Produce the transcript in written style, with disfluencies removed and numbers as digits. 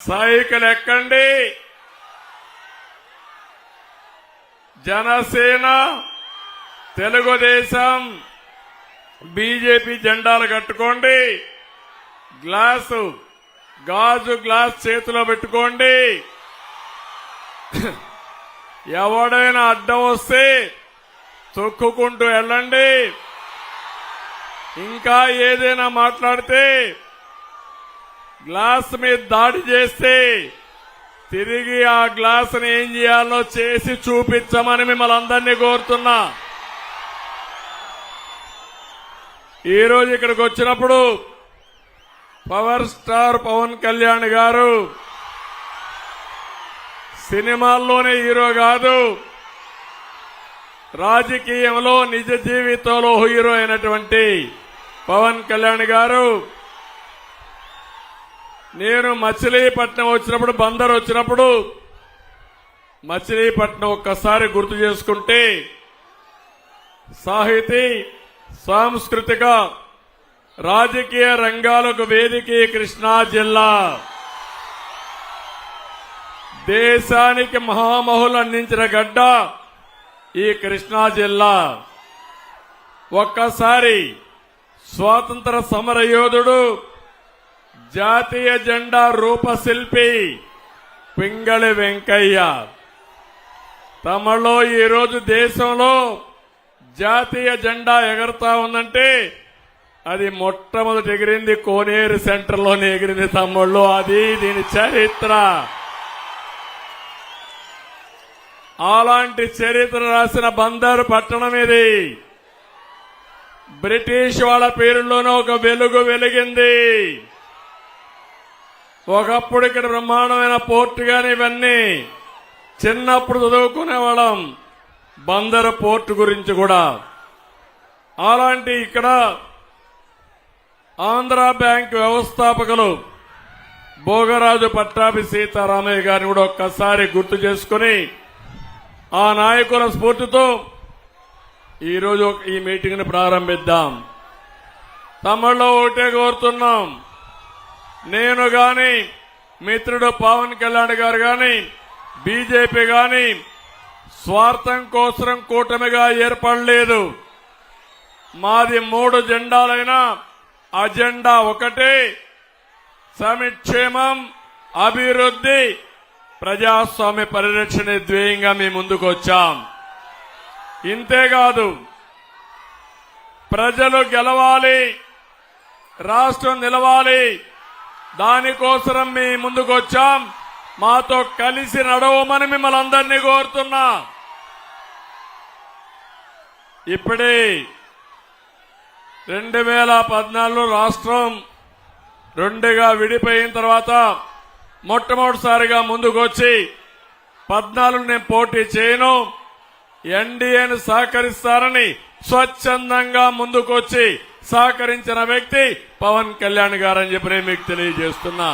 Cycle ఎక్కండి. Janasena, Telugu Desam, BJP జెండాలు కట్టుకోండి. గాజు గ్లాస్ చేతిలో పెట్టుకోండి. ఎవడైనా అడ్డం వస్తే తొక్కుకుంటూ వెళ్ళండి. ఇంకా ఏదైనా మాట్లాడితే గ్లాస్ మీద దాడి చేస్తే తిరిగి ఆ గ్లాసుని ఏం చేయాలో చేసి చూపించమని మిమ్మల్ని అందరినీ కోరుతున్నా. ఈరోజు ఇక్కడికి వచ్చినప్పుడు పవర్ స్టార్ పవన్ కళ్యాణ్ గారు సినిమాల్లోనే హీరో కాదు, రాజకీయంలో నిజ జీవితంలో హీరో అయినటువంటి పవన్ కళ్యాణ్ గారు నేను మచిలీపట్నం వచ్చినప్పుడు, బందర్ వచ్చినప్పుడు మచిలీపట్నం ఒక్కసారి గుర్తు చేసుకుంటే సాహితీ, సాంస్కృతిక, రాజకీయ రంగాలకు వేదిక కృష్ణా జిల్లా. దేశానికి మహామహులు అందించిన గడ్డ ఈ కృష్ణా జిల్లా. ఒక్కసారి స్వాతంత్ర సమర యోధుడు, జాతీయ జెండా రూపశిల్పి పింగళి వెంకయ్య తమలో ఈరోజు దేశంలో జాతీయ జెండా ఎగరతా ఉందంటే అది మొట్టమొదటి ఎగిరింది కోనేరు సెంటర్లోనే ఎగిరింది తమ్ముళ్ళు. అది దీని చరిత్ర. అలాంటి చరిత్ర రాసిన బందరు పట్టణం ఇది. బ్రిటిష్ వాళ్ళ పేరులోనే ఒక వెలుగు వెలిగింది. ఒకప్పుడు ఇక్కడ బ్రహ్మాండమైన పోర్టు గాని ఇవన్నీ చిన్నప్పుడు చదువుకునేవాళ్ళం బందరు పోర్టు గురించి కూడా. అలాంటి ఇక్కడ ఆంధ్ర బ్యాంక్ వ్యవస్థాపకులు భోగరాజు పట్టాభి సీతారామయ్య గారిని కూడా ఒక్కసారి గుర్తు చేసుకుని ఆ నాయకుల స్ఫూర్తితో ఈరోజు ఈ మీటింగ్ ని ప్రారంభిద్దాం. తమిళలో ఒకటే కోరుతున్నాం, నేను గాని మిత్రుడు పవన్ కళ్యాణ్ గారు గాని బీజేపీ గాని స్వార్థం కోసం కూటమిగా ఏర్పడలేదు. మాది 3 జెండాలైనా అజెండా ఒకటే, సంక్షేమం, అభివృద్ధి, ప్రజాస్వామ్య పరిరక్షణ ధ్యేయంగా మేము ముందుకు వచ్చాం. ఇంతేకాదు, ప్రజలు గెలవాలి, రాష్ట్రం నిలవాలి, దానికోసం మీ ముందుకు వచ్చాం. మాతో కలిసి నడవమని మిమ్మల్ని అందరినీ కోరుతున్నా. ఇప్పుడే 2014లో రాష్ట్రం 2గా విడిపోయిన తర్వాత మొట్టమొదటిసారిగా ముందుకు వచ్చి 14 నేను పోటీ చేయను, ఎన్డీఏను సహకరిస్తారని స్వచ్ఛందంగా ముందుకొచ్చి సహకరించిన వ్యక్తి పవన్ కళ్యాణ్ గారని చెప్పి నేను మీకు తెలియజేస్తున్నా.